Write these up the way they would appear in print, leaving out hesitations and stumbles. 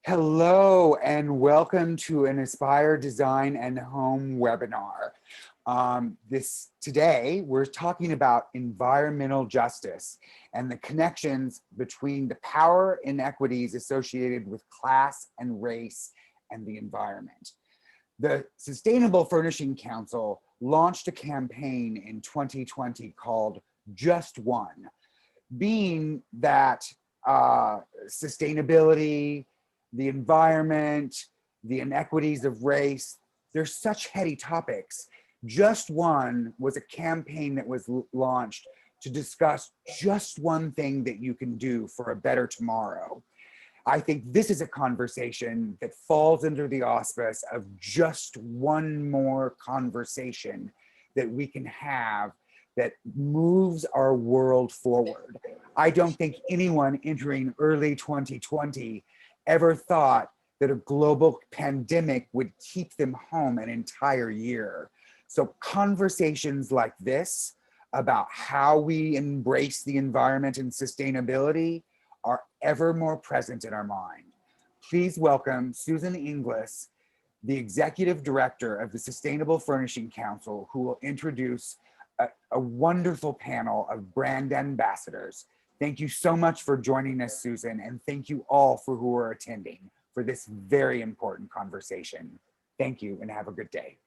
Hello and welcome to an Aspire Design and Home webinar. Today we're talking about environmental justice and the connections between the power inequities associated with class and race and the environment. The Sustainable Furnishing Council launched a campaign in 2020 called Just One, being that sustainability, the environment, the inequities of race, they're such heady topics. Just One was a campaign that was launched to discuss just one thing that you can do for a better tomorrow. I think this is a conversation that falls under the auspice of just one more conversation that we can have that moves our world forward. I don't think anyone entering early 2020 ever thought that a global pandemic would keep them home an entire year. So conversations like this about how we embrace the environment and sustainability are ever more present in our mind. Please welcome Susan Inglis, the Executive Director of the Sustainable Furnishing Council, who will introduce a wonderful panel of brand ambassadors. Thank you so much for joining us, Susan, and thank you all for who are attending for this very important conversation. Thank you and have a good day.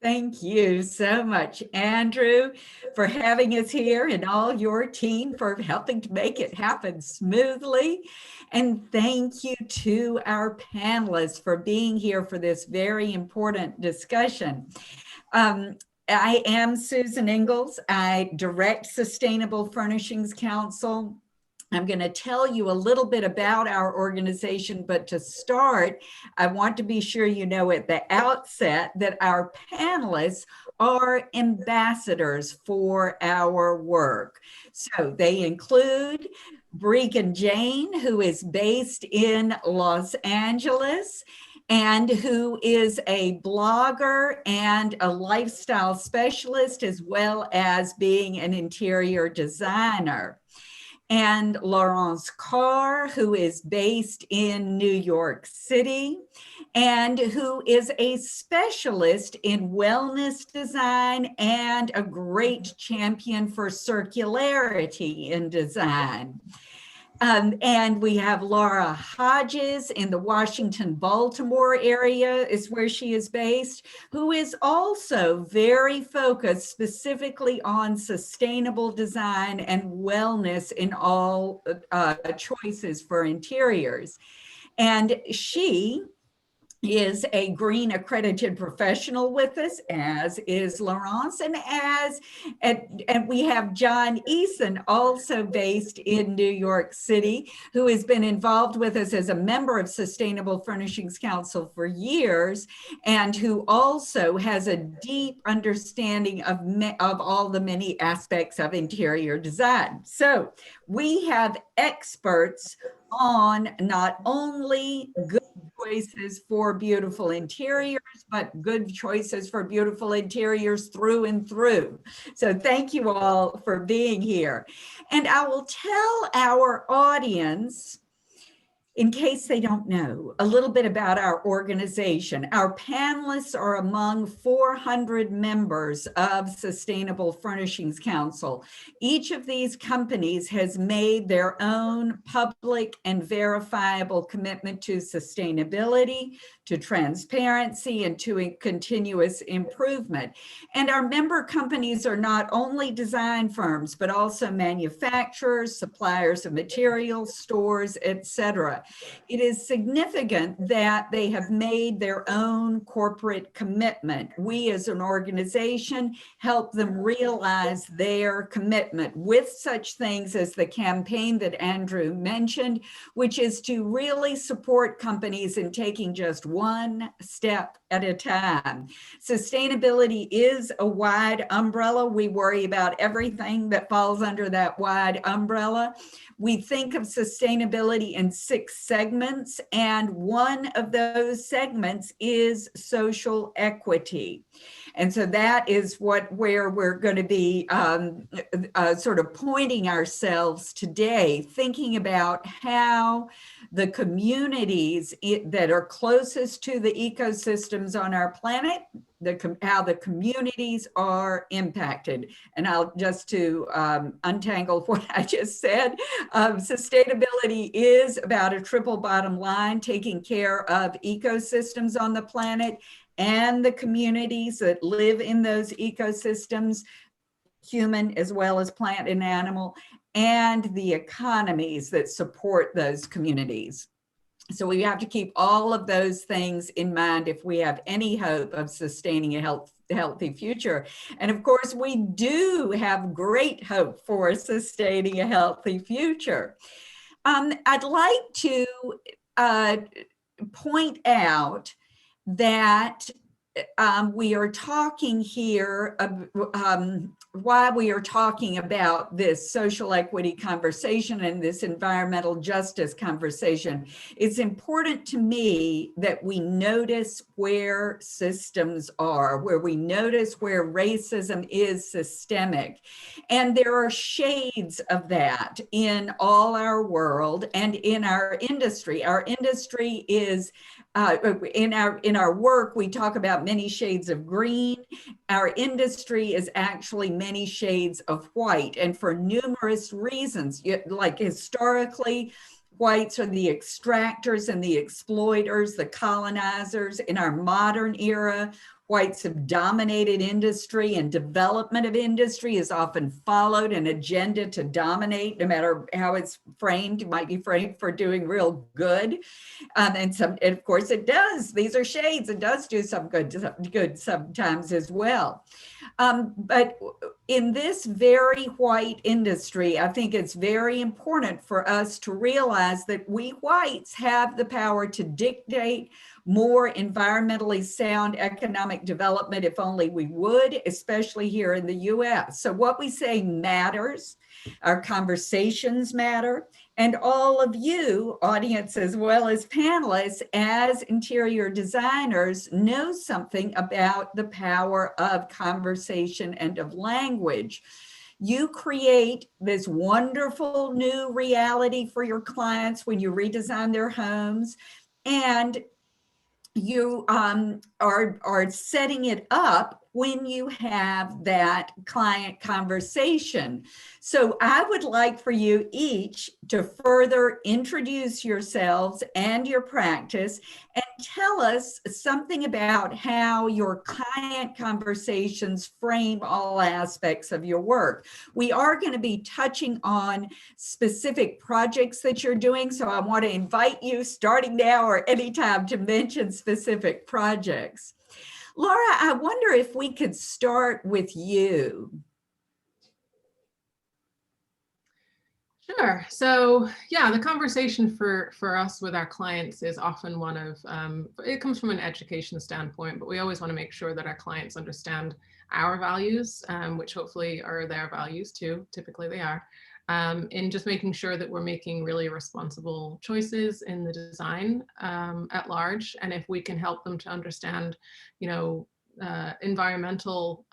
Thank you so much, Andrew, for having us here, and all your team for helping to make it happen smoothly. And thank you to our panelists for being here for this very important discussion. I am Susan Inglis. I direct Sustainable Furnishings Council. I'm going to tell you a little bit about our organization, but to start, I want to be sure you know at the outset that our panelists are ambassadors for our work. So they include Breegan Jane, who is based in Los Angeles, and who is a blogger and a lifestyle specialist, as well as being an interior designer. And Laurence Carr, who is based in New York City, and who is a specialist in wellness design and a great champion for circularity in design. And we have Laura Hodges in the Washington, Baltimore area is where she is based, who is also very focused specifically on sustainable design and wellness in all choices for interiors. And she is a green accredited professional with us, as is Laurence, and we have John Eason, also based in New York City, who has been involved with us as a member of Sustainable Furnishings Council for years, and who also has a deep understanding of all the many aspects of interior design. So we have experts on not only good choices for beautiful interiors, but good choices for beautiful interiors through and through. So thank you all for being here. And I will tell our audience, in case they don't know, a little bit about our organization. Our panelists are among 400 members of Sustainable Furnishings Council. Each of these companies has made their own public and verifiable commitment to sustainability, to transparency, and to continuous improvement. And our member companies are not only design firms, but also manufacturers, suppliers of materials, stores, etc. It is significant that they have made their own corporate commitment. We as an organization help them realize their commitment with such things as the campaign that Andrew mentioned, which is to really support companies in taking just one step at a time. Sustainability is a wide umbrella. We worry about everything that falls under that wide umbrella. We think of sustainability in 6 segments, and one of those segments is social equity. And so that is where we're going to be sort of pointing ourselves today, thinking about how the communities that are closest to the ecosystems on our planet, how the communities are impacted. And I'll just to untangle what I just said, sustainability is about a triple bottom line, taking care of ecosystems on the planet and the communities that live in those ecosystems, human as well as plant and animal, and the economies that support those communities. So we have to keep all of those things in mind if we have any hope of sustaining a healthy future. And of course, we do have great hope for sustaining a healthy future. I'd like to point out that we are talking here, why we are talking about this social equity conversation and this environmental justice conversation. It's important to me that we notice where systems are, where we notice where racism is systemic. And there are shades of that in all our world and in our industry. Our industry is in our work, we talk about many shades of green. Our industry is actually many shades of white, and for numerous reasons. Like historically, whites are the extractors and the exploiters, the colonizers. In our modern era, whites have dominated industry, and development of industry is often followed an agenda to dominate, no matter how it's framed. It might be framed for doing real good. And of course it does. These are shades. It does do some good sometimes as well. But in this very white industry, I think it's very important for us to realize that we whites have the power to dictate more environmentally sound economic development if only we would, especially here in the US. So what we say matters, our conversations matter, and all of you, audience as well as panelists, as interior designers, know something about the power of conversation and of language. You create this wonderful new reality for your clients when you redesign their homes, and you are setting it up when you have that client conversation. So I would like for you each to further introduce yourselves and your practice and tell us something about how your client conversations frame all aspects of your work. We are going to be touching on specific projects that you're doing, so I want to invite you starting now or anytime to mention specific projects. Laura, I wonder if we could start with you. Sure. So yeah, the conversation for us with our clients is often one of, it comes from an education standpoint, but we always want to make sure that our clients understand our values, which hopefully are their values too. Typically they are. In just making sure that we're making really responsible choices in the design at large. And if we can help them to understand, you know, the environmental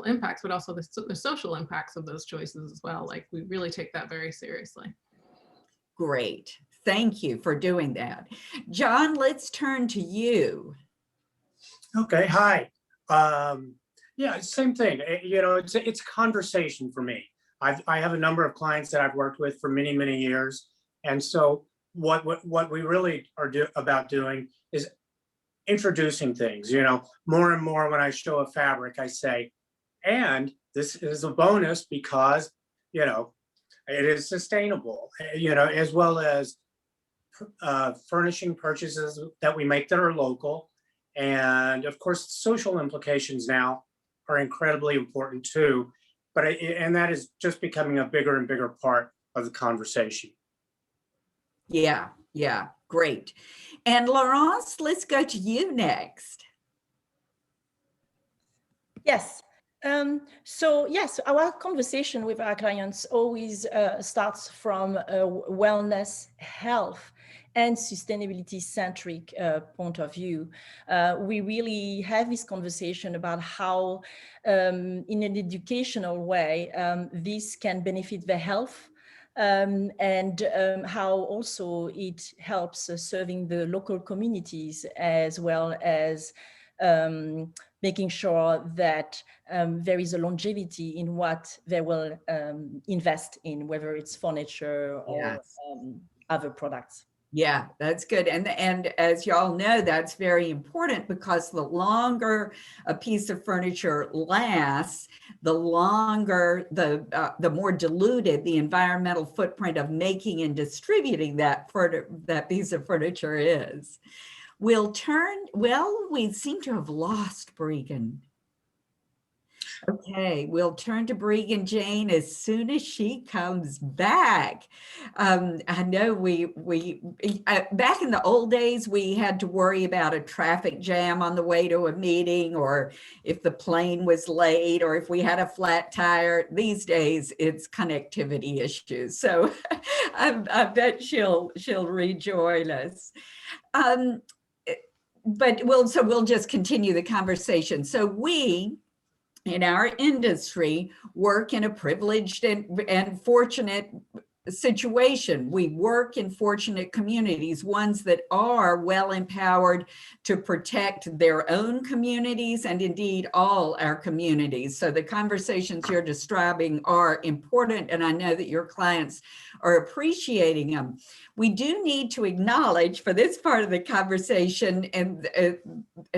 impacts, but also the social impacts of those choices as well. Like, we really take that very seriously. Great. Thank you for doing that. John, let's turn to you. Okay. Hi. Yeah, same thing. You know, it's a conversation for me. I have a number of clients that I've worked with for many, many years. And so what we really are about doing is introducing things. You know, more and more when I show a fabric, I say, and this is a bonus because, you know, it is sustainable, you know, as well as furnishing purchases that we make that are local. And of course, social implications now are incredibly important too. But and that is just becoming a bigger and bigger part of the conversation. Yeah, great. And Laurence, let's go to you next. Yes. So yes, our conversation with our clients always starts from wellness, health, and sustainability-centric point of view. We really have this conversation about how, in an educational way, this can benefit the health, and how also it helps serving the local communities, as well as making sure that there is a longevity in what they will invest in, whether it's furniture or Yes. other products. Yeah, that's good. And as y'all know, that's very important, because the longer a piece of furniture lasts, the longer the more diluted the environmental footprint of making and distributing that piece of furniture is. We seem to have lost Breegan. Okay, we'll turn to Breegan Jane as soon as she comes back. I know back in the old days, we had to worry about a traffic jam on the way to a meeting, or if the plane was late, or if we had a flat tire. These days, it's connectivity issues. So I bet she'll rejoin us. But we'll just continue the conversation. So we, in our industry, work in a privileged and fortunate situation. We work in fortunate communities, ones that are well empowered to protect their own communities, and indeed all our communities. So the conversations you're describing are important, and I know that your clients are appreciating them. We do need to acknowledge, for this part of the conversation and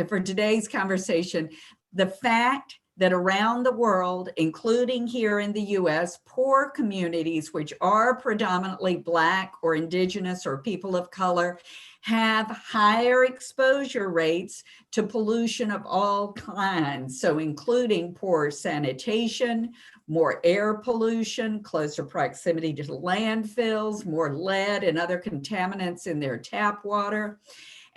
for today's conversation, the fact that around the world, including here in the US, poor communities, which are predominantly Black or Indigenous or people of color, have higher exposure rates to pollution of all kinds. So including poor sanitation, more air pollution, closer proximity to landfills, more lead and other contaminants in their tap water.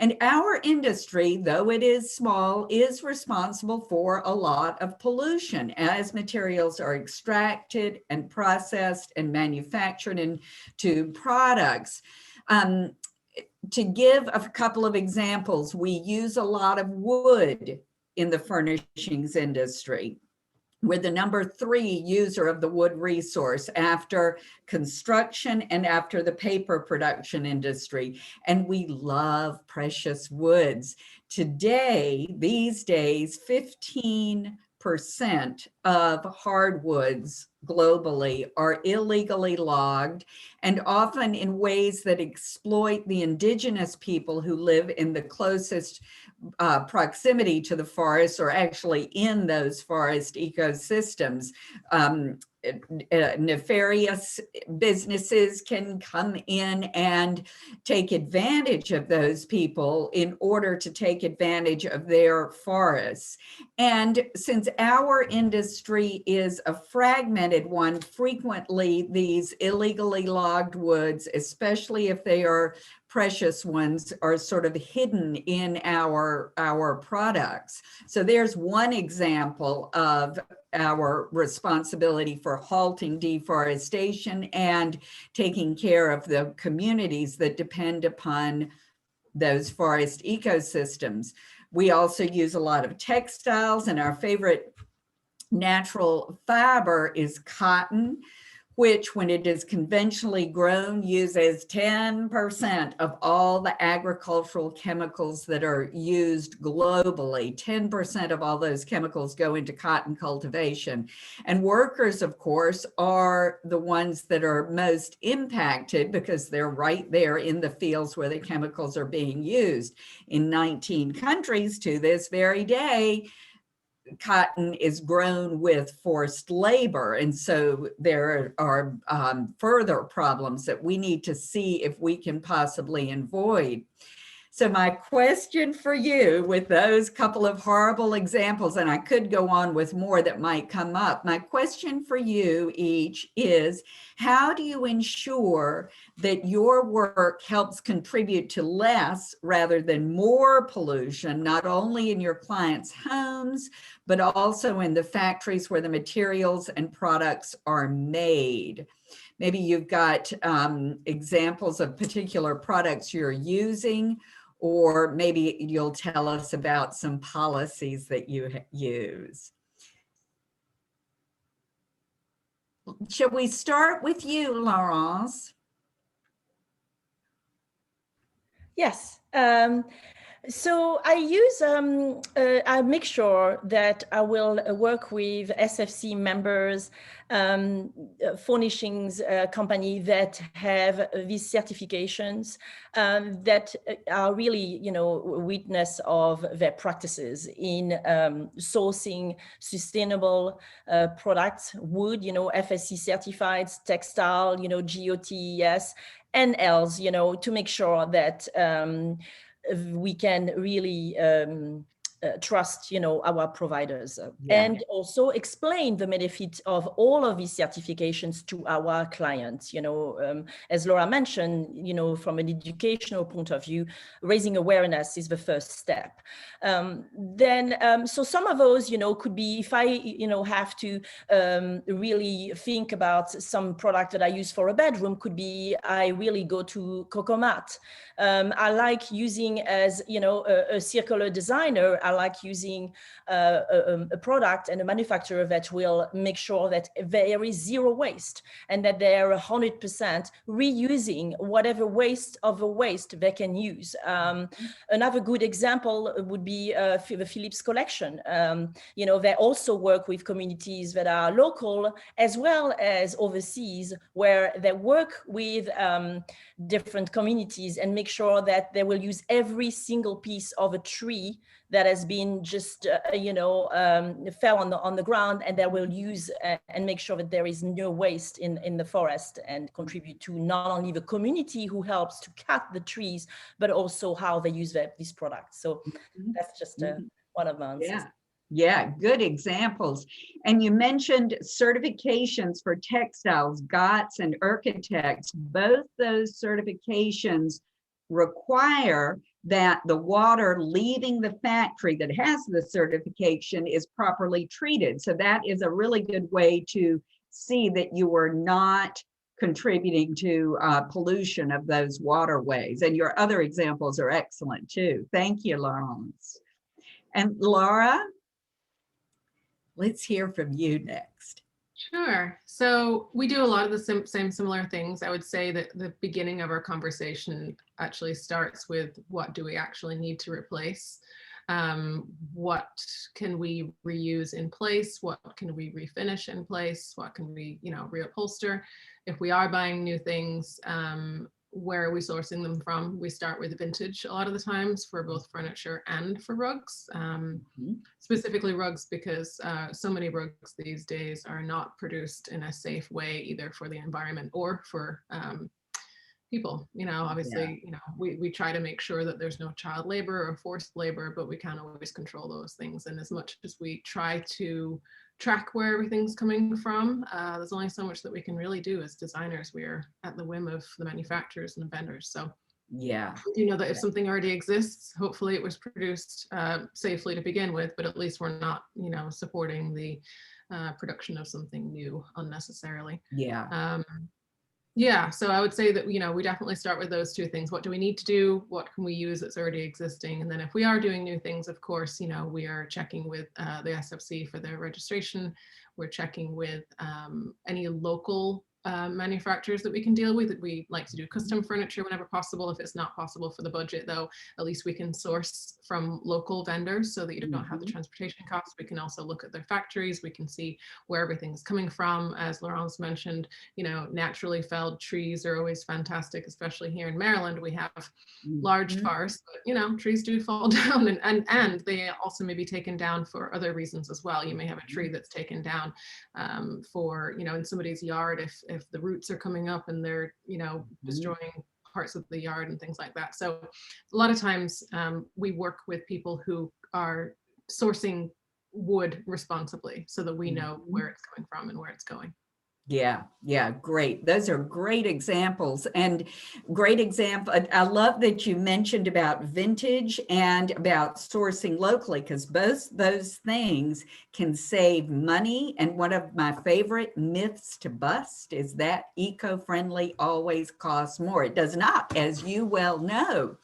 And our industry, though it is small, is responsible for a lot of pollution as materials are extracted and processed and manufactured into products. To give a couple of examples, we use a lot of wood in the furnishings industry. We're the number 3 user of the wood resource after construction and after the paper production industry. And we love precious woods. Today, these days, 15% of hardwoods globally are illegally logged, and often in ways that exploit the indigenous people who live in the closest proximity to the forest, or actually in those forest ecosystems. Nefarious businesses can come in and take advantage of those people in order to take advantage of their forests. And since our industry is a fragmented one, frequently these illegally logged woods, especially if they are precious ones, are sort of hidden in our products. So there's one example of our responsibility for halting deforestation and taking care of the communities that depend upon those forest ecosystems. We also use a lot of textiles, and our favorite natural fiber is cotton, which, when it is conventionally grown, uses 10% of all the agricultural chemicals that are used globally. 10% of all those chemicals go into cotton cultivation. And workers, of course, are the ones that are most impacted because they're right there in the fields where the chemicals are being used. In 19 countries to this very day, cotton is grown with forced labor. And so there are further problems that we need to see if we can possibly avoid. So my question for you, with those couple of horrible examples, and I could go on with more that might come up, my question for you each is, how do you ensure that your work helps contribute to less rather than more pollution, not only in your clients' homes, but also in the factories where the materials and products are made? maybe you've got examples of particular products you're using, or maybe you'll tell us about some policies that you use. Shall we start with you, Laurence? Yes. So I use, I make sure that I will work with SFC members, furnishings company that have these certifications that are really, witness of their practices in sourcing sustainable products, wood, FSC certified, textile, GOTS, and else, to make sure that we can really trust, our providers, and also explain the benefit of all of these certifications to our clients. As Laura mentioned, from an educational point of view, raising awareness is the first step. So some of those, could be, if I, have to really think about some product that I use for a bedroom, could be, I really go to Cocomat. I like using, as a circular designer, I like using a product and a manufacturer that will make sure that there is zero waste and that they're 100% reusing whatever waste of a waste they can use. Another good example would be the Philips collection. They also work with communities that are local as well as overseas, where they work with different communities and make sure that they will use every single piece of a tree that has been just, fell on the ground, and they will use and make sure that there is no waste in the forest, and contribute to not only the community who helps to cut the trees, but also how they use these products. So that's just one of my answers. Yeah, good examples. And you mentioned certifications for textiles, GOTS and Architects. Both those certifications require that the water leaving the factory that has the certification is properly treated. So that is a really good way to see that you are not contributing to pollution of those waterways. And your other examples are excellent too. Thank you, Laurence. And Laura, let's hear from you next. Sure. So we do a lot of the same similar things. I would say that the beginning of our conversation actually starts with, what do we actually need to replace? What can we reuse in place? What can we refinish in place? What can we, reupholster? If we are buying new things, where are we sourcing them from? We start with vintage a lot of the times for both furniture and for rugs, specifically rugs, because so many rugs these days are not produced in a safe way, either for the environment or for people. Obviously, we try to make sure that there's no child labor or forced labor, but we can't always control those things. And as much as we try to track where everything's coming from, there's only so much that we can really do as designers. We are at the whim of the manufacturers and the vendors. So we know that if something already exists, hopefully it was produced safely to begin with, but at least we're not, supporting the production of something new unnecessarily. So I would say that, we definitely start with those two things. What do we need to do? What can we use that's already existing? And then if we are doing new things, of course, we are checking with the SFC for their registration. We're checking with any local manufacturers that we can deal with. We like to do custom furniture whenever possible. If it's not possible for the budget, though, at least we can source from local vendors so that you don't have the transportation costs. We can also look at their factories. We can see where everything's coming from. As Laurence mentioned, naturally felled trees are always fantastic, especially here in Maryland. We have large forests, but trees do fall down, and they also may be taken down for other reasons as well. You may have a tree that's taken down for, in somebody's yard, if the roots are coming up and they're, destroying parts of the yard and things like that. So a lot of times we work with people who are sourcing wood responsibly so that we know where it's coming from and where it's going. Yeah, great. Those are great examples, and great example. I love that you mentioned about vintage and about sourcing locally, because both those things can save money. And one of my favorite myths to bust is that eco-friendly always costs more. It does not, as you well know.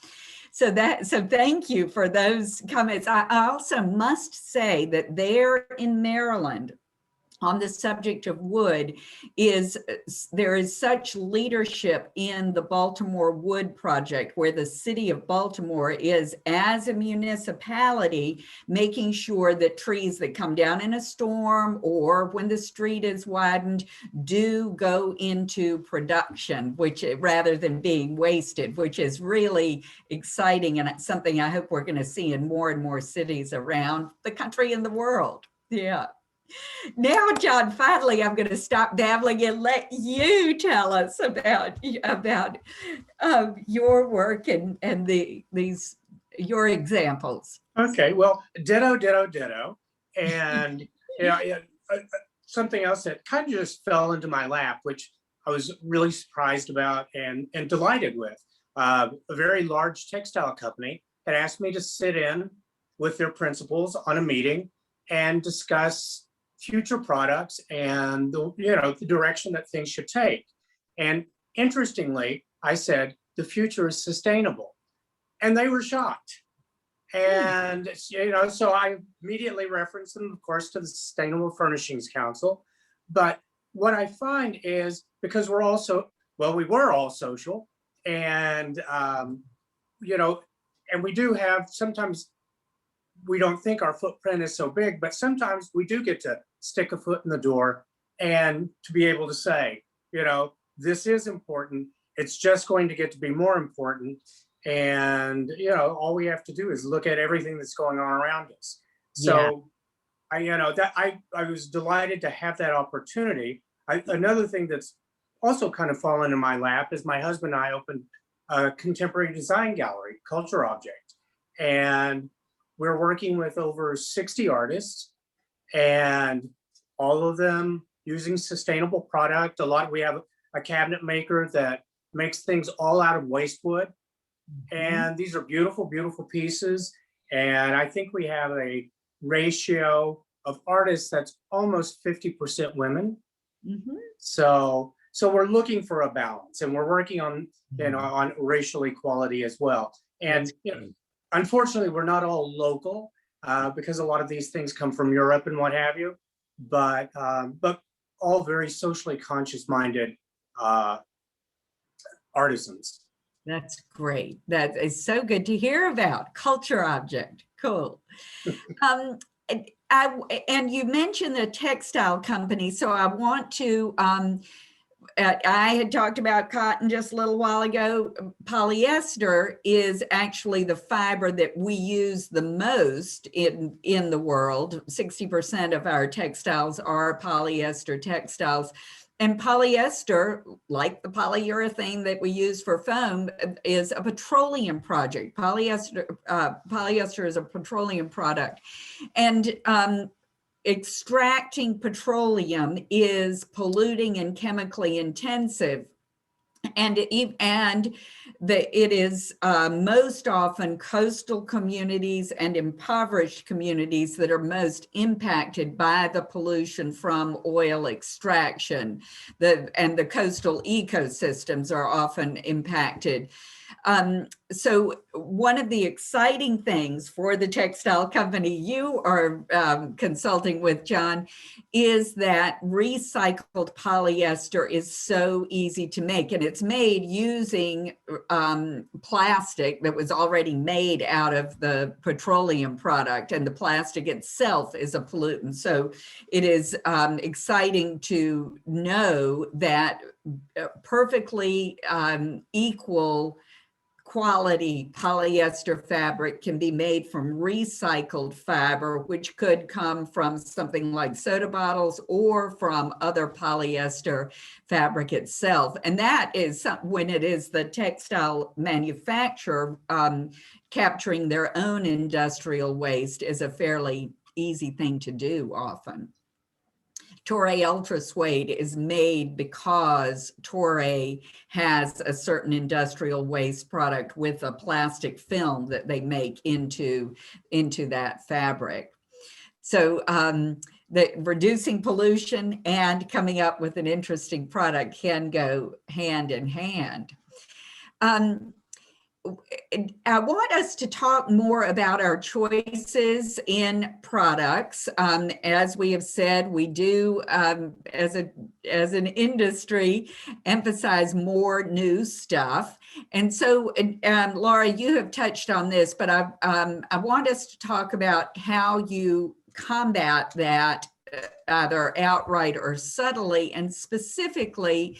So thank you for those comments. I also must say that there in Maryland, on the subject of wood, there is such leadership in the Baltimore Wood Project, where the city of Baltimore is, as a municipality, making sure that trees that come down in a storm or when the street is widened do go into production, which, rather than being wasted, which is really exciting, and it's something I hope we're going to see in more and more cities around the country and the world. Yeah. Now, John, finally, I'm going to stop dabbling and let you tell us about your work and your examples. Okay, well, ditto. And something else that kind of just fell into my lap, which I was really surprised about and delighted with. A very large textile company had asked me to sit in with their principals on a meeting and discuss future products and the direction that things should take. And interestingly, I said, the future is sustainable. And they were shocked. And, so I immediately referenced them, of course, to the Sustainable Furnishings Council. But what I find is, because we were all social, and, and we do have, sometimes we don't think our footprint is so big, but sometimes we do get to stick a foot in the door and to be able to say, this is important. It's just going to get to be more important. And, all we have to do is look at everything that's going on around us. So I was delighted to have that opportunity. Another thing that's also kind of fallen in my lap is my husband and I opened a contemporary design gallery, Culture Object. And we're working with over 60 artists, and all of them using sustainable product. We have a cabinet maker that makes things all out of waste wood. And these are beautiful, beautiful pieces. And I think we have a ratio of artists that's almost 50% women. So we're looking for a balance, and we're working on, on racial equality as well. And unfortunately, we're not all local because a lot of these things come from Europe and what have you, but all very socially conscious-minded artisans. That's great. That is so good to hear about. Culture Object. Cool. And you mentioned the textile company, so I want to, I had talked about cotton just a little while ago. Polyester is actually the fiber that we use the most in the world. 60% of our textiles are polyester textiles. And polyester, like the polyurethane that we use for foam, is a petroleum project. Polyester is a petroleum product. And extracting petroleum is polluting and chemically intensive. And it is most often coastal communities and impoverished communities that are most impacted by the pollution from oil extraction. The coastal ecosystems are often impacted. So one of the exciting things for the textile company you are consulting with, John, is that recycled polyester is so easy to make, and it's made using plastic that was already made out of the petroleum product, and the plastic itself is a pollutant. So it is exciting to know that perfectly equal quality polyester fabric can be made from recycled fiber, which could come from something like soda bottles or from other polyester fabric itself. And that is when it is the textile manufacturer capturing their own industrial waste is a fairly easy thing to do often. Toray Ultra Suede is made because Toray has a certain industrial waste product with a plastic film that they make into that fabric. So the reducing pollution and coming up with an interesting product can go hand in hand. I want us to talk more about our choices in products. As we have said, we do, as an industry, emphasize more new stuff. And so, Laura, you have touched on this, but I want us to talk about how you combat that either outright or subtly, and specifically,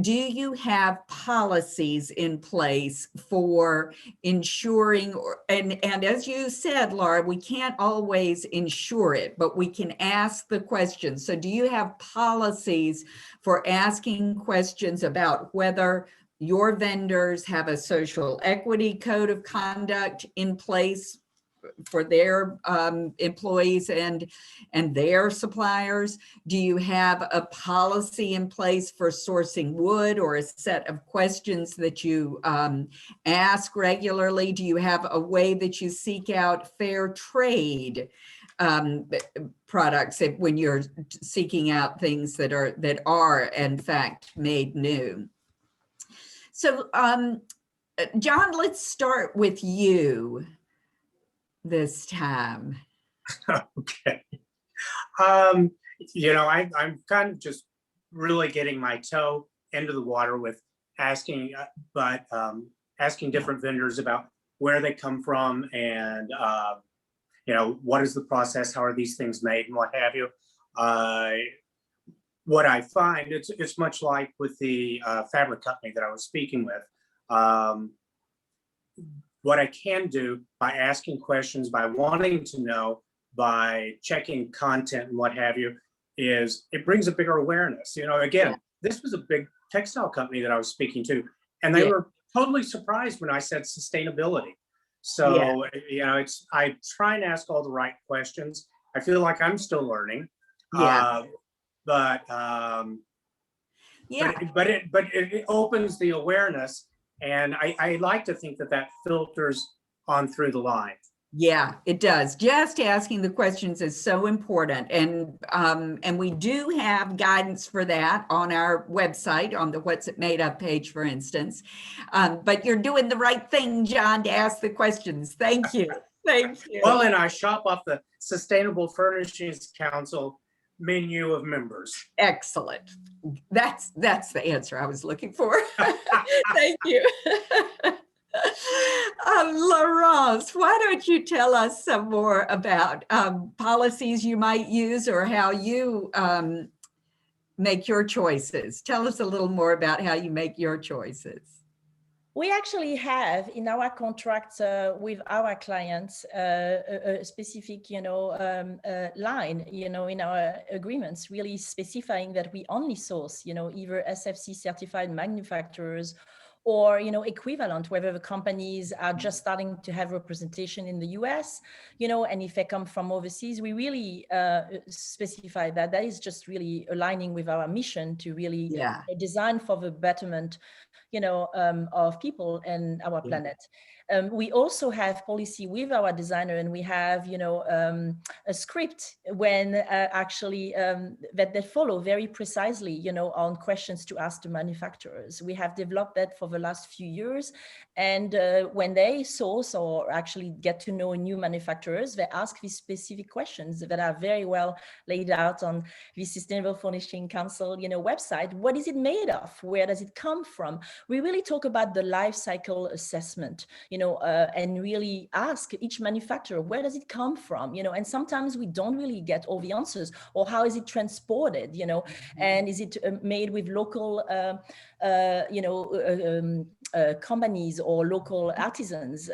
do you have policies in place for ensuring, and as you said, Laura, we can't always ensure it, but we can ask the questions. So do you have policies for asking questions about whether your vendors have a social equity code of conduct in place for their employees and their suppliers? Do you have a policy in place for sourcing wood, or a set of questions that you ask regularly? Do you have a way that you seek out fair trade products when you're seeking out things that are in fact made new? So John, let's start with you this time. Okay. You know, I'm kind of just really getting my toe into the water with asking, asking different vendors about where they come from and, you know, what is the process? How are these things made and what have you? What I find, it's much like with the fabric company that I was speaking with. What I can do by asking questions, by wanting to know, by checking content and what have you, is it brings a bigger awareness. You know, again, this was a big textile company that I was speaking to, and they were totally surprised when I said sustainability. So, you know, I try and ask all the right questions. I feel like I'm still learning. But it opens the awareness. And I like to think that filters on through the line. Yeah, it does. Just asking the questions is so important. And we do have guidance for that on our website, on the What's It Made Of page, for instance. But you're doing the right thing, John, to ask the questions. Thank you. Thank you. Well, and I shop off the Sustainable Furnishings Council menu of members. Excellent. That's the answer I was looking for. Thank you. Laurence, why don't you tell us some more about policies you might use, or how you make your choices? Tell us a little more about how you make your choices. We actually have in our contracts with our clients a specific, line, in our agreements, really specifying that we only source, either SFC certified manufacturers or, equivalent, whether the companies are just starting to have representation in the US, and if they come from overseas, we really specify that is just really aligning with our mission to really design for the betterment, of people and our planet. We also have policy with our designer, and we have, a script when actually that they follow very precisely, on questions to ask the manufacturers. We have developed that for the last few years. And when they source or actually get to know new manufacturers, they ask these specific questions that are very well laid out on the Sustainable Furnishing Council, website. What is it made of? Where does it come from? We really talk about the life cycle assessment, and really ask each manufacturer, where does it come from? And sometimes we don't really get all the answers, or how is it transported, and is it made with local, companies or local artisans.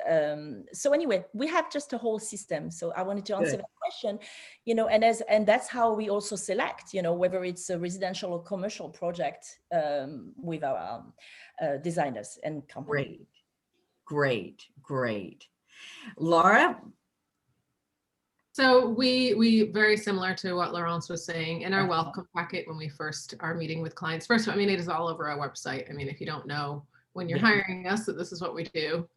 So anyway, we have just a whole system. So I wanted to answer that question, and that's how we also select, whether it's a residential or commercial project with our designers and companies. Great. Laura? So we very similar to what Laurence was saying in our welcome packet when we first are meeting with clients. First, I mean, it is all over our website. I mean, if you don't know when you're hiring us that this is what we do,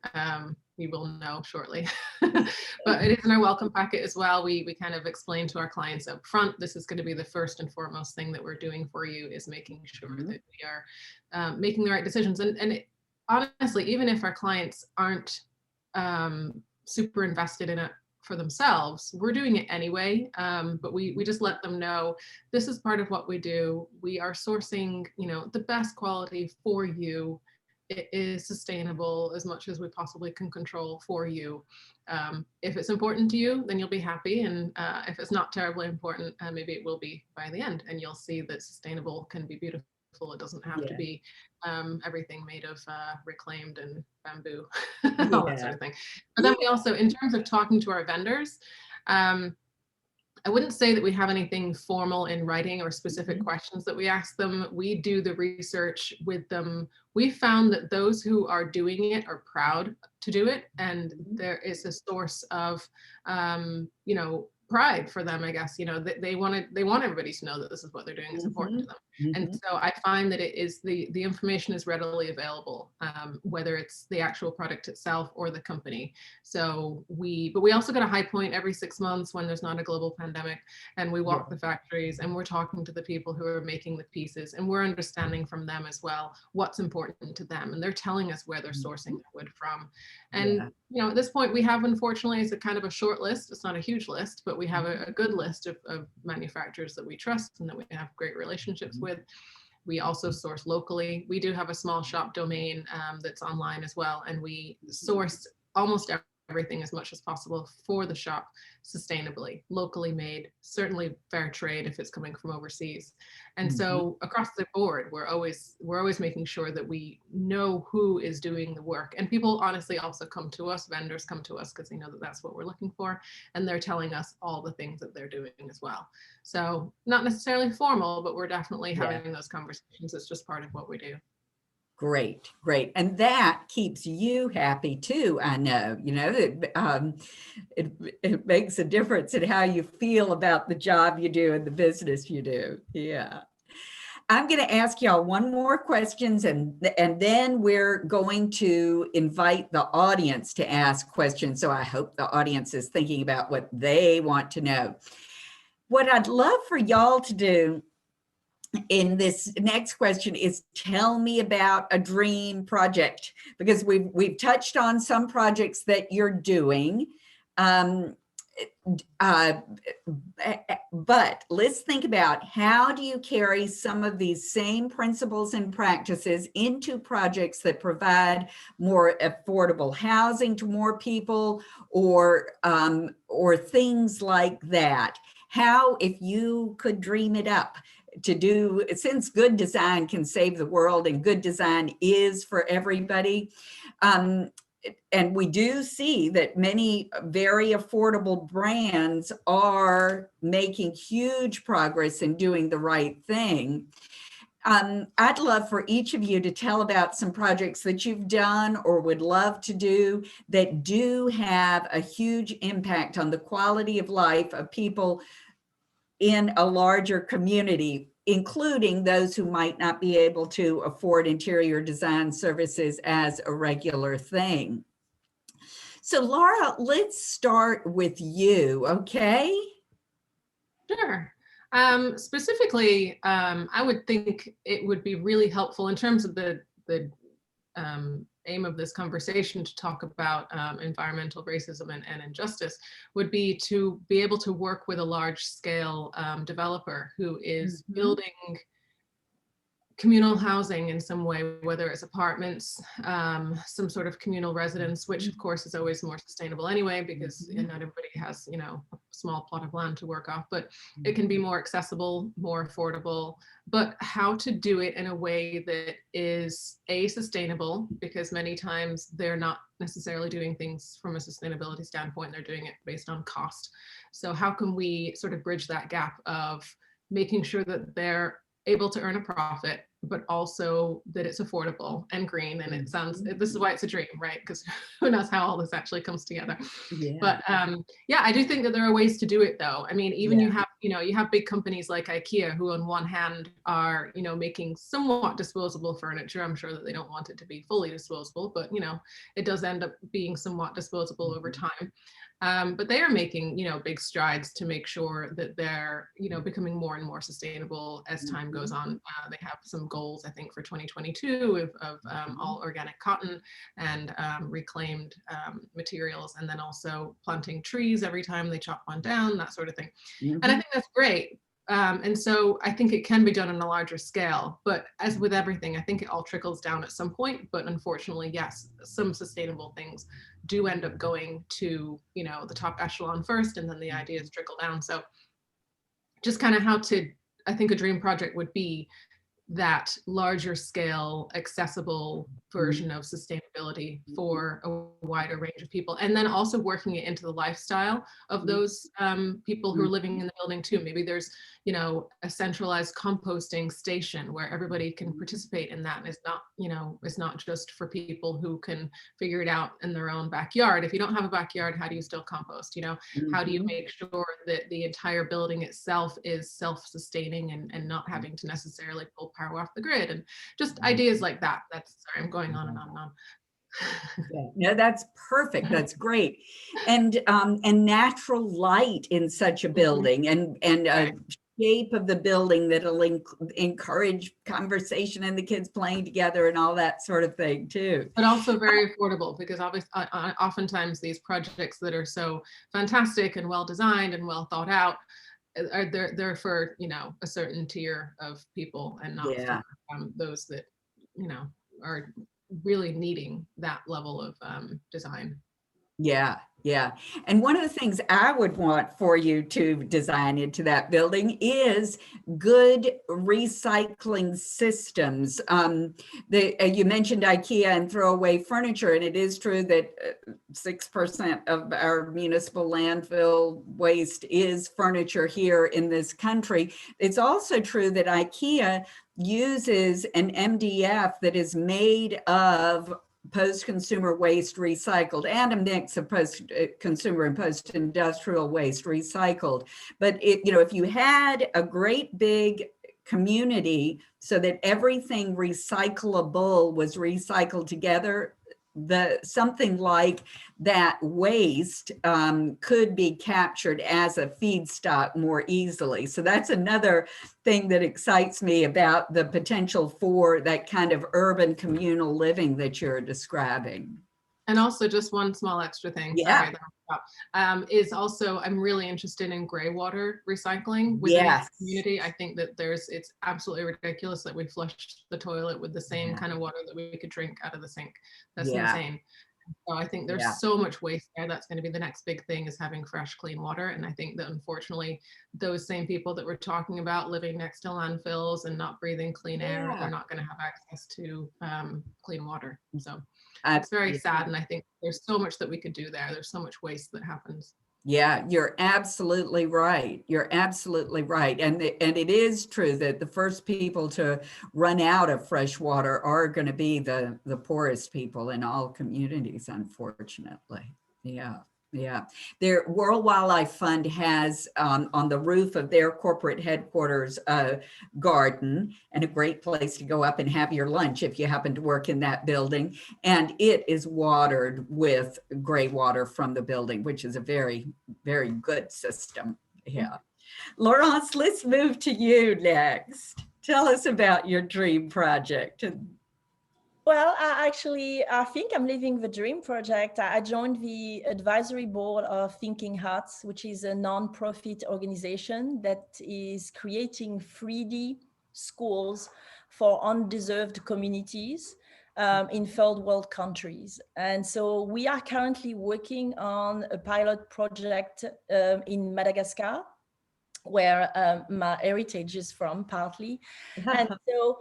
you will know shortly. But it is in our welcome packet as well. We kind of explain to our clients up front, this is going to be the first and foremost thing that we're doing for you, is making sure that we are making the right decisions. And honestly, even if our clients aren't super invested in it for themselves, we're doing it anyway, but we just let them know this is part of what we do. We are sourcing, you know, the best quality for you. It is sustainable as much as we possibly can control for you. If it's important to you, then you'll be happy, and if it's not terribly important, maybe it will be by the end, and you'll see that sustainable can be beautiful. It doesn't have to be everything made of reclaimed and bamboo, all that sort of thing. But then we also, in terms of talking to our vendors, I wouldn't say that we have anything formal in writing or specific questions that we ask them. We do the research with them. We found that those who are doing it are proud to do it, and there is a source of, you know, pride for them, I guess. You know, they want everybody to know that this is what they're doing is important to them. And so I find that it is the information is readily available, whether it's the actual product itself or the company. So but we also got a high point every 6 months when there's not a global pandemic, and we walk the factories and we're talking to the people who are making the pieces, and we're understanding from them as well what's important to them, and they're telling us where they're sourcing their wood from. And you know, at this point we have, unfortunately, it's a kind of a short list. It's not a huge list, but we have a good list of manufacturers that we trust and that we have great relationships with. We also source locally. We do have a small shop domain that's online as well, and we source almost everything as much as possible for the shop sustainably, locally made, certainly fair trade if it's coming from overseas. And so across the board, we're always making sure that we know who is doing the work. And people honestly also come to us, vendors come to us because they know that that's what we're looking for, and they're telling us all the things that they're doing as well. So not necessarily formal, but we're definitely having those conversations. It's just part of what we do. Great, great. And that keeps you happy too, I know. You know, it makes a difference in how you feel about the job you do and the business you do. Yeah. I'm going to ask y'all one more questions, and then we're going to invite the audience to ask questions. So I hope the audience is thinking about what they want to know. What I'd love for y'all to do in this next question is tell me about a dream project, because we've touched on some projects that you're doing, but let's think about how do you carry some of these same principles and practices into projects that provide more affordable housing to more people, or things like that. How, if you could dream it up, to do, since good design can save the world and good design is for everybody. And we do see that many very affordable brands are making huge progress in doing the right thing. I'd love for each of you to tell about some projects that you've done or would love to do that do have a huge impact on the quality of life of people in a larger community, including those who might not be able to afford interior design services as a regular thing. So Laura, let's start with you, okay? Sure. Specifically, I would think it would be really helpful in terms of the aim of this conversation to talk about environmental racism and injustice, would be to be able to work with a large scale developer who is building communal housing in some way, whether it's apartments, some sort of communal residence, which of course is always more sustainable anyway, because not everybody has, you know, a small plot of land to work off, but it can be more accessible, more affordable, but how to do it in a way that is sustainable, because many times they're not necessarily doing things from a sustainability standpoint, they're doing it based on cost. So how can we sort of bridge that gap of making sure that they're able to earn a profit but also that it's affordable and green. And it sounds, this is why it's a dream, right? Because who knows how all this actually comes together. Yeah. But yeah, I do think that there are ways to do it though. I mean, even you have big companies like IKEA who on one hand are, making somewhat disposable furniture. I'm sure that they don't want it to be fully disposable, but it does end up being somewhat disposable over time. But they are making, big strides to make sure that they're, becoming more and more sustainable as time goes on. They have some goals, I think, for 2022 of all organic cotton and reclaimed materials, and then also planting trees every time they chop one down, that sort of thing. And I think that's great. And so I think it can be done on a larger scale, but as with everything, I think it all trickles down at some point. But unfortunately, yes, some sustainable things do end up going to, the top echelon first, and then the ideas trickle down. So just kind of how to, I think a dream project would be that larger scale, accessible version of sustainability for a wider range of people. And then also working it into the lifestyle of those people who are living in the building too. Maybe there's, a centralized composting station where everybody can participate in that. And it's not just for people who can figure it out in their own backyard. If you don't have a backyard, how do you still compost? How do you make sure that the entire building itself is self-sustaining and not having to necessarily pull power off the grid, and just ideas like that. Sorry, I'm going on and on and on. No, that's perfect. That's great. And natural light in such a building, and Right. shape of the building that'll encourage conversation and the kids playing together and all that sort of thing too. But also very affordable, because obviously, oftentimes these projects that are so fantastic and well designed and well thought out, they're for a certain tier of people, and not for those that are really needing that level of design. Yeah. And one of the things I would want for you to design into that building is good recycling systems. You mentioned IKEA and throwaway furniture, and it is true that 6% of our municipal landfill waste is furniture here in this country. It's also true that IKEA uses an MDF that is made of post-consumer waste recycled, and a mix of post-consumer and post-industrial waste recycled. But if you had a great big community so that everything recyclable was recycled together, something like that waste could be captured as a feedstock more easily. So that's another thing that excites me about the potential for that kind of urban communal living that you're describing. And also, just one small extra thing, sorry, is also, I'm really interested in gray water recycling within the community. I think that it's absolutely ridiculous that we flush the toilet with the same kind of water that we could drink out of the sink. That's insane. So I think there's so much waste there. That's going to be the next big thing, is having fresh, clean water. And I think that unfortunately, those same people that we're talking about living next to landfills and not breathing clean air, they're not going to have access to clean water. So it's very sad. And I think there's so much that we could do there. There's so much waste that happens. Yeah, you're absolutely right. You're absolutely right. And it is true that the first people to run out of fresh water are going to be the poorest people in all communities, unfortunately. Yeah. Their World Wildlife Fund has on the roof of their corporate headquarters a garden, and a great place to go up and have your lunch if you happen to work in that building. And it is watered with gray water from the building, which is a very, very good system. Yeah. Laurence, let's move to you next. Tell us about your dream project. Well, I think I'm living the dream project. I joined the advisory board of Thinking Hats, which is a nonprofit organization that is creating 3D schools for undeserved communities in third world countries. And so we are currently working on a pilot project in Madagascar, where my heritage is from partly. And so,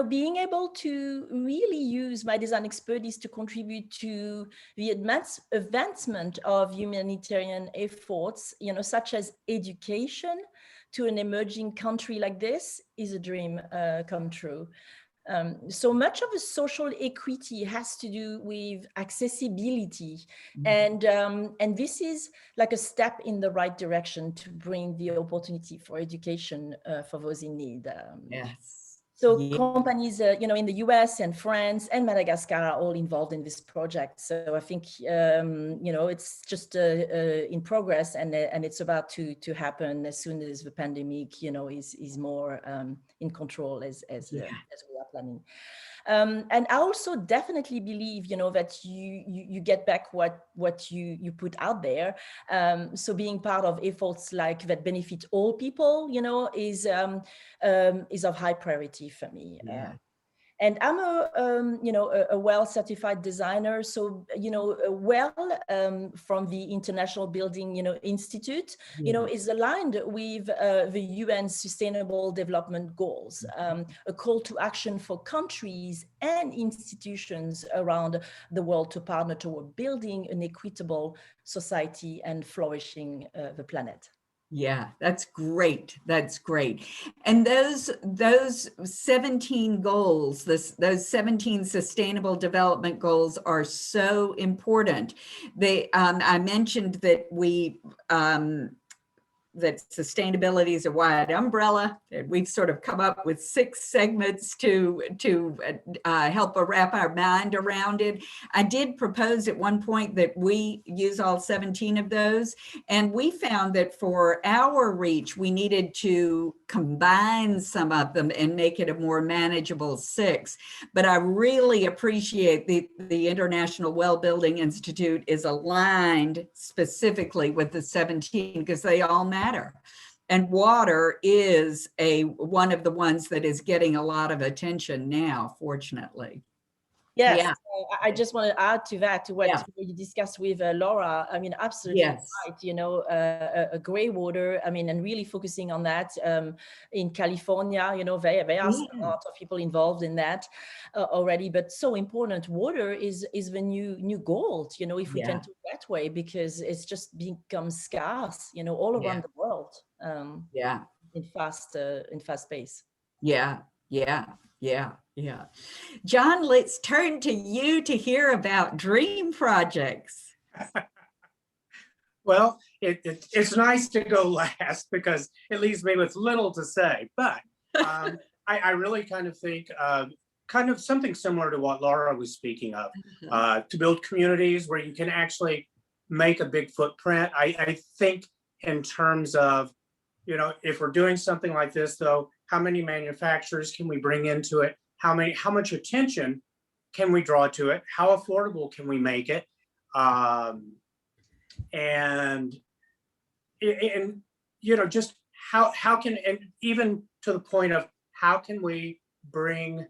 being able to really use my design expertise to contribute to the advancement of humanitarian efforts, such as education, to an emerging country like this is a dream come true. So much of the social equity has to do with accessibility, and this is like a step in the right direction to bring the opportunity for education for those in need. Yes. So Yeah. companies, in the US and France and Madagascar are all involved in this project. So I think, it's just in progress, and it's about to happen as soon as the pandemic, is more in control as we are planning. And I also definitely believe, that you get back what you put out there. So being part of efforts like that benefit all people, is of high priority for me. Yeah. And I'm a WELL certified designer. So, WELL from the International Building, Institute, is aligned with the UN Sustainable Development Goals, a call to action for countries and institutions around the world to partner toward building an equitable society and flourishing the planet. Yeah, that's great. That's great. And those 17 goals, those 17 sustainable development goals are so important. I mentioned that that sustainability is a wide umbrella. We've sort of come up with 6 segments to help wrap our mind around it. I did propose at one point that we use all 17 of those, and we found that for our reach, we needed to combine some of them and make it a more manageable 6. But I really appreciate the International Well Building Institute is aligned specifically with the 17 because they all matter. And water is one of the ones that is getting a lot of attention now, fortunately. Yes, Yeah. I just want to add to that, to what you discussed with Laura. I mean, absolutely right. A gray water. I mean, and really focusing on that in California. There are a lot of people involved in that already. But so important, water is the new gold. If we can do it that way, because it's just become scarce. All around the world. In fast pace. Yeah. John, let's turn to you to hear about dream projects. Well, it's nice to go last because it leaves me with little to say. But I really kind of think kind of something similar to what Laura was speaking of, to build communities where you can actually make a big footprint. I think in terms of, if we're doing something like this, though, how many manufacturers can we bring into it? How much attention can we draw to it? How affordable can we make it? And just how can, and even to the point of how can we bring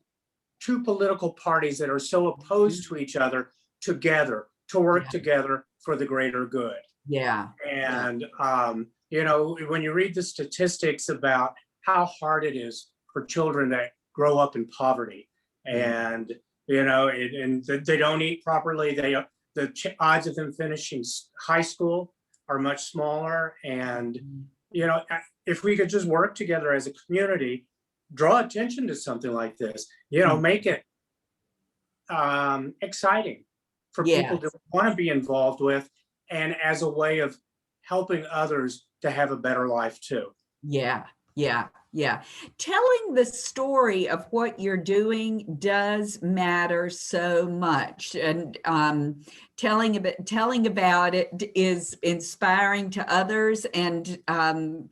2 political parties that are so opposed to each other together to work together for the greater good? And when you read the statistics about how hard it is for children that grow up in poverty, and and they don't eat properly, the odds of them finishing high school are much smaller. And if we could just work together as a community, draw attention to something like this, make it exciting for people to want to be involved with, and as a way of helping others to have a better life too. Telling the story of what you're doing does matter so much, and telling about it is inspiring to others, and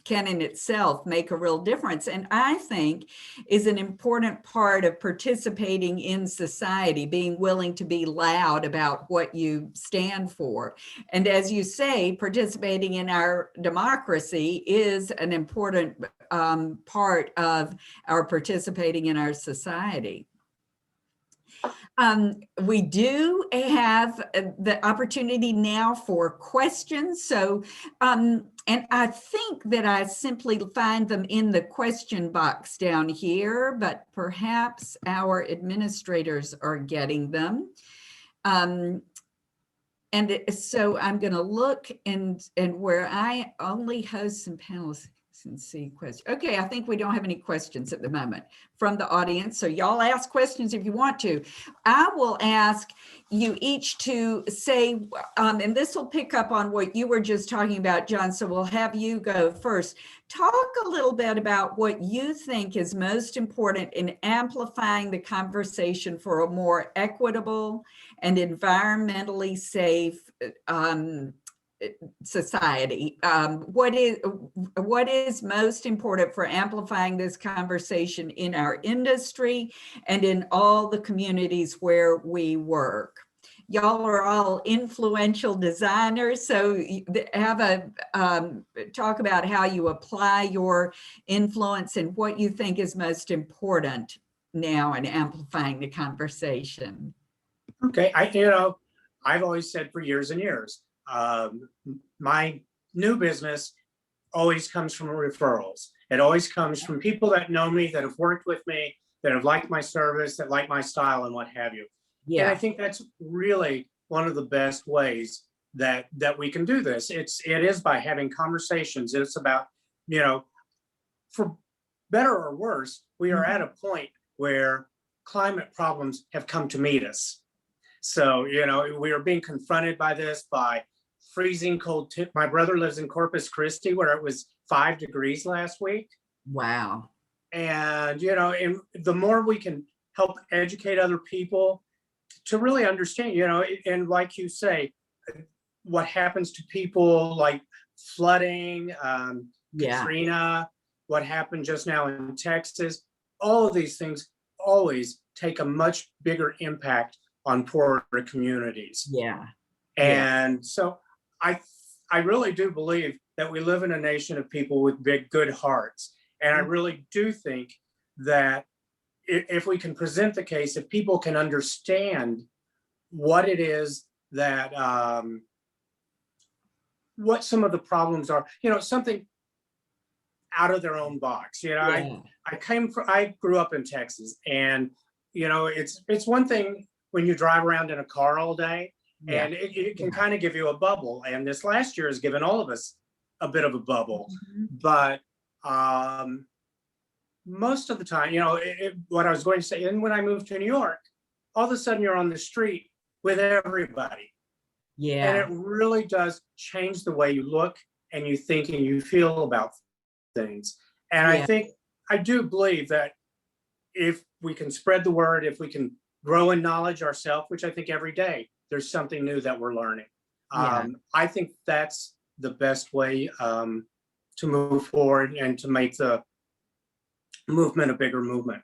can in itself make a real difference, and I think is an important part of participating in society, being willing to be loud about what you stand for. And as you say, participating in our democracy is an important part of our participating in our society. We do have the opportunity now for questions. So, and I think that I simply find them in the question box down here, but perhaps our administrators are getting them. And so I'm going to look and where I only host some panels. and see questions. Okay, I think we don't have any questions at the moment from the audience. So y'all ask questions if you want to. I will ask you each to say, and this will pick up on what you were just talking about, John. So we'll have you go first. Talk a little bit about what you think is most important in amplifying the conversation for a more equitable and environmentally safe society. What is most important for amplifying this conversation in our industry and in all the communities where we work? Y'all are all influential designers, so have a talk about how you apply your influence and what you think is most important now in amplifying the conversation. Okay, I've always said for years and years, my new business always comes from referrals. It always comes from people that know me, that have worked with me, that have liked my service, that like my style and what have you. Yeah. And I think that's really one of the best ways that we can do this. It is by having conversations. It's about, for better or worse, we are at a point where climate problems have come to meet us. So, we are being confronted by this, by freezing cold. My brother lives in Corpus Christi, where it was 5 degrees last week. Wow. And, and the more we can help educate other people to really understand, and like you say, what happens to people like flooding, Katrina, what happened just now in Texas, all of these things always take a much bigger impact on poorer communities. Yeah. And so I really do believe that we live in a nation of people with big, good hearts. And I really do think that if we can present the case, if people can understand what it is that, what some of the problems are, something out of their own box. I grew up in Texas, and, it's one thing when you drive around in a car all day, and it can kind of give you a bubble. And this last year has given all of us a bit of a bubble. But most of the time, what I was going to say, and when I moved to New York, all of a sudden you're on the street with everybody. Yeah. And it really does change the way you look and you think and you feel about things. And I do believe that if we can spread the word, if we can grow in knowledge ourselves, which I think every day there's something new that we're learning. I think that's the best way to move forward and to make the movement a bigger movement.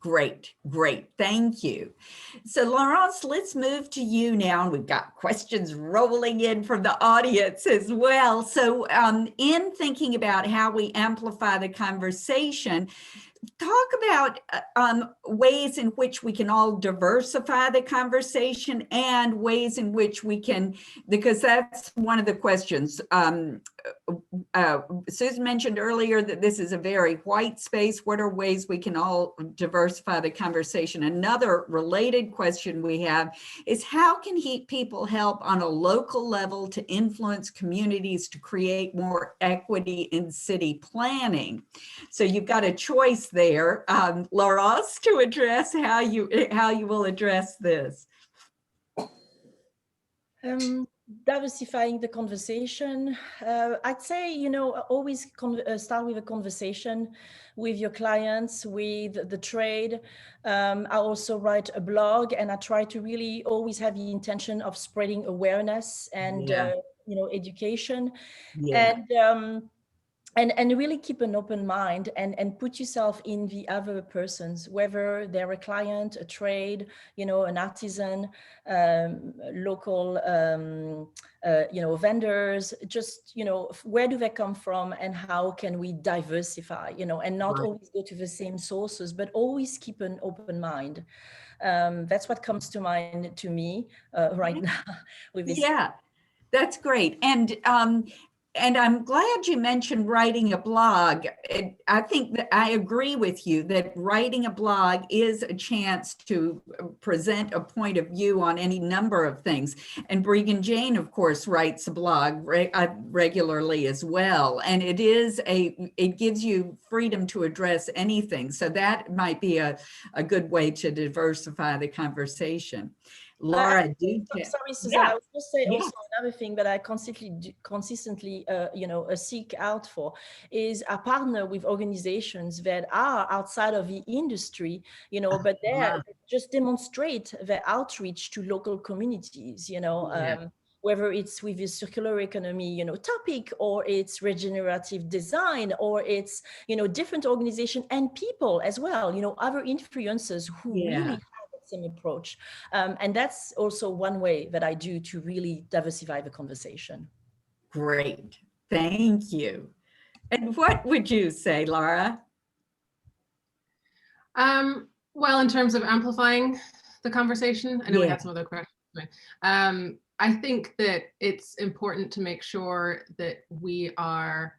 Great. Thank you. So Laurence, let's move to you now. And we've got questions rolling in from the audience as well. So in thinking about how we amplify the conversation, talk about ways in which we can all diversify the conversation and ways in which we can, because that's one of the questions. Susan mentioned earlier that this is a very white space. What are ways we can all diversify the conversation? Another related question we have is how can people help on a local level to influence communities to create more equity in city planning? So you've got a choice there, Laurence, to address how you will address this. Diversifying the conversation. I'd say, always start with a conversation with your clients, with the trade. I also write a blog, and I try to really always have the intention of spreading awareness and, education. And really keep an open mind and put yourself in the other persons, whether they're a client, a trade, an artisan, local, vendors, just, where do they come from and how can we diversify, and not always go to the same sources, but always keep an open mind. That's what comes to mind to me right now with this. Yeah, that's great. And And I'm glad you mentioned writing a blog. I think that I agree with you that writing a blog is a chance to present a point of view on any number of things. And Breegan Jane, of course, writes a blog regularly as well. And it gives you freedom to address anything. So that might be a good way to diversify the conversation. Laura, sorry, Susan. I would just say also another thing that I consistently seek out for is I partner with organizations that are outside of the industry, but they just demonstrate their outreach to local communities, whether it's with the circular economy, topic, or it's regenerative design, or it's, different organizations and people as well, other influencers who really same approach. And that's also one way that I do to really diversify the conversation. Great. Thank you. And what would you say, Laura? Well, in terms of amplifying the conversation, I know we had some other questions. I think that it's important to make sure that we are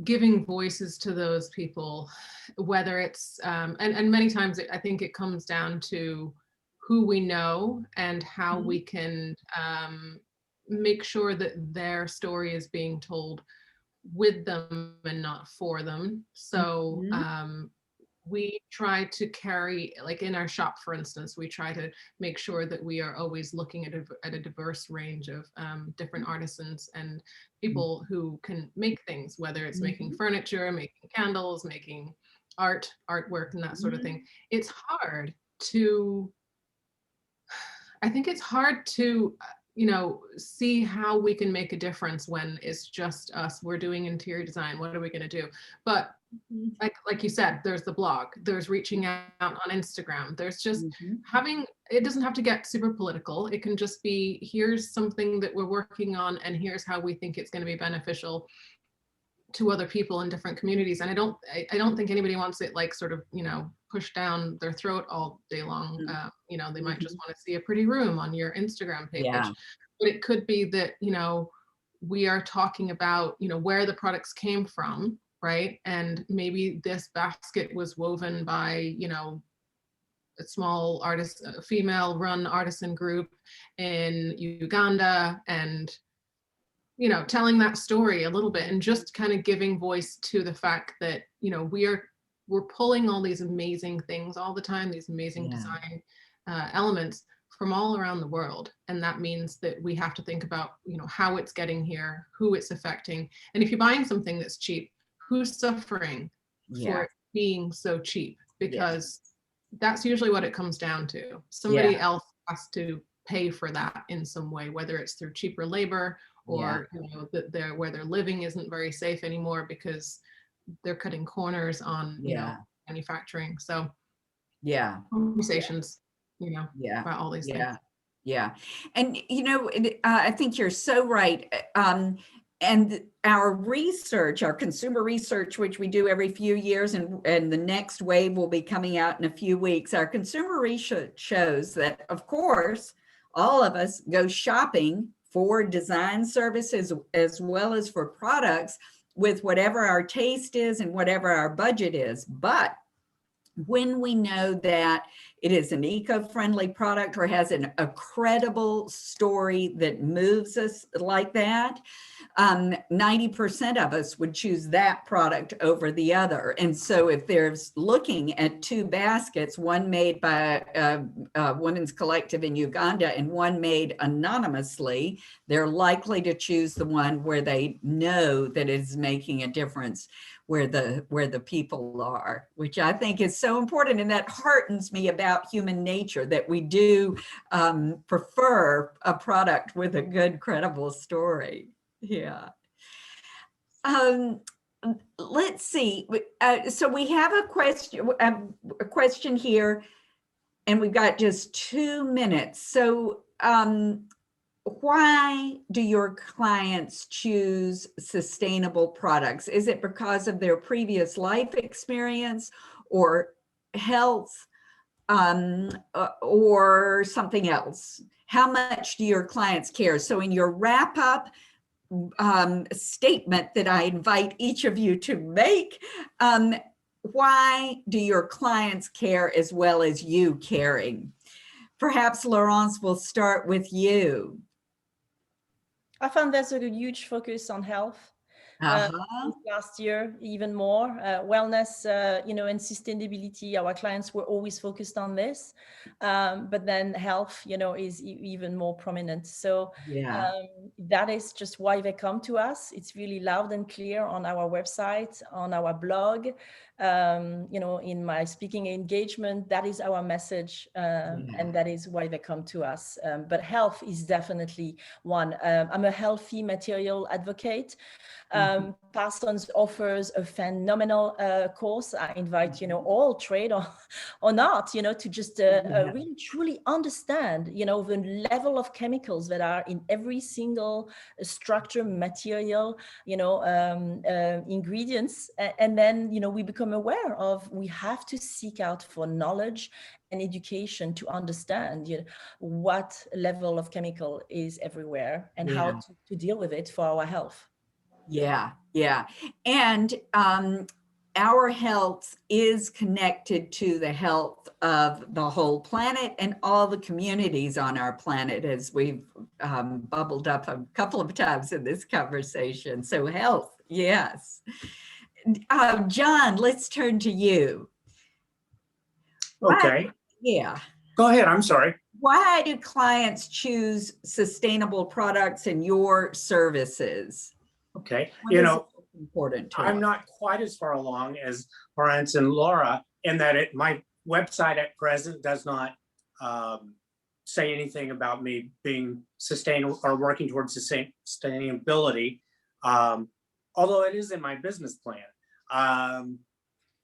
giving voices to those people, whether it's, and many times I think it comes down to who we know and how we can make sure that their story is being told with them and not for them. So we try to carry, like in our shop, for instance, we try to make sure that we are always looking at a diverse range of different artisans and people who can make things, whether it's making furniture, making candles, making artwork and that sort of thing. It's hard to, I think it's hard to, see how we can make a difference when it's just us. We're doing interior design. What are we going to do? But like you said, there's the blog, there's reaching out on Instagram, there's just having, it doesn't have to get super political. It can just be, here's something that we're working on and here's how we think it's going to be beneficial to other people in different communities. And I don't think anybody wants it like sort of, pushed down their throat all day long. They might just want to see a pretty room on your Instagram page. But it could be that, we are talking about, where the products came from, right? And maybe this basket was woven by, a small artist, a female run artisan group in Uganda, and, telling that story a little bit and just kind of giving voice to the fact that, we're pulling all these amazing things all the time, these amazing design elements from all around the world. And that means that we have to think about, how it's getting here, who it's affecting. And if you're buying something that's cheap, who's suffering for it being so cheap? Because that's usually what it comes down to. Somebody else has to pay for that in some way, whether it's through cheaper labor or where they're living isn't very safe anymore because they're cutting corners on manufacturing. So conversations about all these things. And I think you're so right. And our research, our consumer research, which we do every few years, and the next wave will be coming out in a few weeks, our consumer research shows that, of course, all of us go shopping for design services as well as for products with whatever our taste is and whatever our budget is. But when we know that it is an eco-friendly product or has a credible story that moves us like that, 90% of us would choose that product over the other. And so if there's looking at two baskets, one made by a women's collective in Uganda and one made anonymously, they're likely to choose the one where they know that it is making a difference where the people are, which I think is so important. And that heartens me about human nature, that we do prefer a product with a good, credible story. Let's see. So we have a question here, and we've got just 2 minutes. So why do your clients choose sustainable products? Is it because of their previous life experience or health or something else? How much do your clients care? So in your wrap up, statement that I invite each of you to make. Why do your clients care as well as you caring? Perhaps Laurence, will start with you. I found there's a huge focus on health. This last year, even more wellness, and sustainability. Our clients were always focused on this, but then health, is even more prominent. So that is just why they come to us. It's really loud and clear on our website, on our blog, in my speaking engagement. That is our message, and that is why they come to us. But health is definitely one. I'm a healthy material advocate. Parsons offers a phenomenal course. I invite, all trade or not, to just really truly understand, the level of chemicals that are in every single structure, material, ingredients. And then, we become aware of, we have to seek out for knowledge and education to understand, what level of chemical is everywhere and how to deal with it for our health. Yeah. And our health is connected to the health of the whole planet and all the communities on our planet, as we've bubbled up a couple of times in this conversation. So health, yes. John, let's turn to you. Okay. Go ahead. I'm sorry. Why do clients choose sustainable products in your services? Okay. Important to I'm us? not quite as far along as Laurence and Laura in that my website at present does not say anything about me being sustainable or working towards sustainability, although it is in my business plan.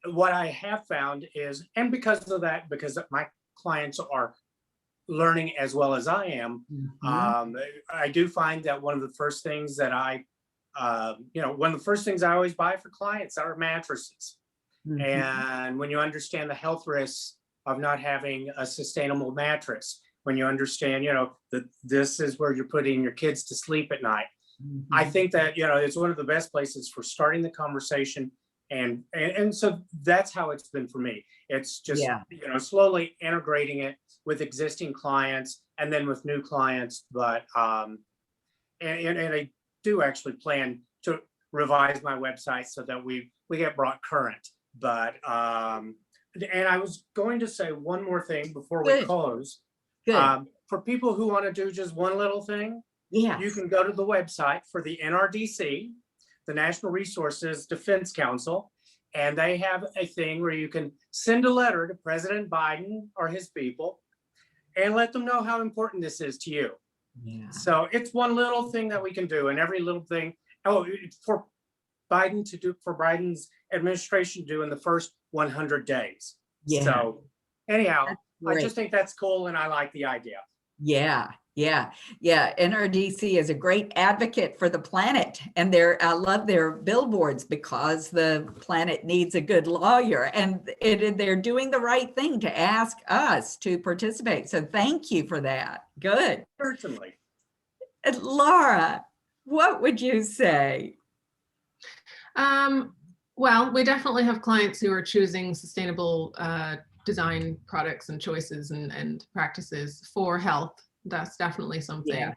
What I have found is, and because of that, because my clients are learning as well as I am, I do find that one of the first things that one of the first things I always buy for clients are mattresses. And when you understand the health risks of not having a sustainable mattress, when you understand, that this is where you're putting your kids to sleep at night, I think that, it's one of the best places for starting the conversation. And so that's how it's been for me. It's just, slowly integrating it with existing clients and then with new clients. But, and I do actually plan to revise my website so that we get brought current. But, and I was going to say one more thing before we close. For people who want to do just one little thing, you can go to the website for the NRDC, the National Resources Defense Council, and they have a thing where you can send a letter to President Biden or his people and let them know how important this is to you. So it's one little thing that we can do, and every little thing, for Biden's administration to do in the first 100 days. So anyhow, I just think that's cool, and I like the idea. NRDC is a great advocate for the planet, and I love their billboards because the planet needs a good lawyer, and they're doing the right thing to ask us to participate. So thank you for that. Good. Certainly. Laura, what would you say? Well, we definitely have clients who are choosing sustainable design products and choices and practices for health. That's definitely something.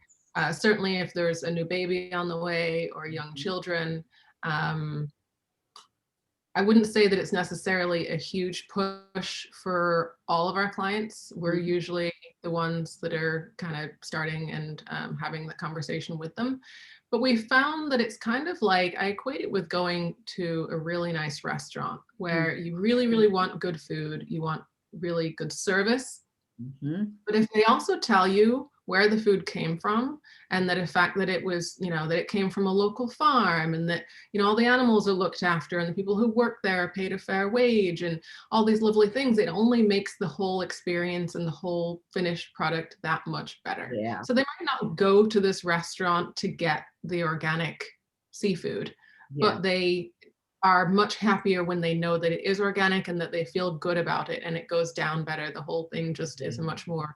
Certainly if there's a new baby on the way or young children, I wouldn't say that it's necessarily a huge push for all of our clients. We're usually the ones that are kind of starting and having the conversation with them. But we found that it's kind of like, I equate it with going to a really nice restaurant where you really, really want good food, you want really good service. But if they also tell you where the food came from, and that in fact that it was, that it came from a local farm, and that, all the animals are looked after, and the people who work there are paid a fair wage, and all these lovely things, it only makes the whole experience and the whole finished product that much better. So they might not go to this restaurant to get the organic seafood, but they are much happier when they know that it is organic and that they feel good about it and it goes down better. The whole thing just is a much more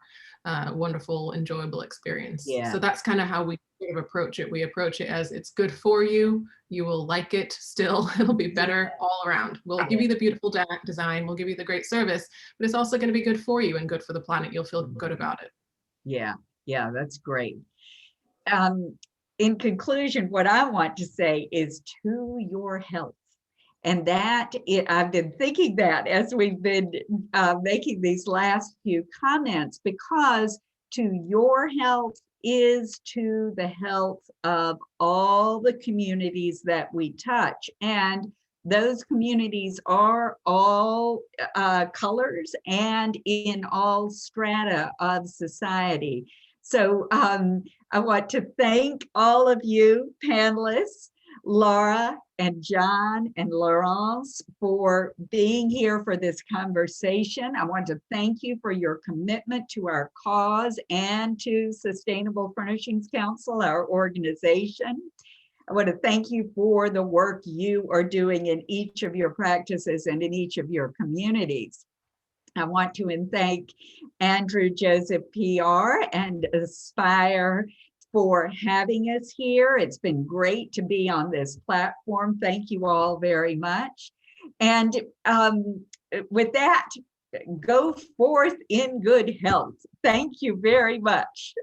wonderful, enjoyable experience. Yeah. So that's kind of how we sort of approach it. We approach it as it's good for you. You will like it still. It'll be better all around. We'll give you the beautiful design. We'll give you the great service, but it's also going to be good for you and good for the planet. You'll feel good about it. Yeah, yeah, that's great. In conclusion, what I want to say is to your health. And that I've been thinking that as we've been making these last few comments, because to your health is to the health of all the communities that we touch. And those communities are all colors and in all strata of society. So I want to thank all of you panelists, Laura and John and Laurence, for being here for this conversation. I want to thank you for your commitment to our cause and to Sustainable Furnishings Council, our organization. I want to thank you for the work you are doing in each of your practices and in each of your communities. I want to thank Andrew Joseph PR and Aspire for having us here. It's been great to be on this platform. Thank you all very much. And with that, go forth in good health. Thank you very much.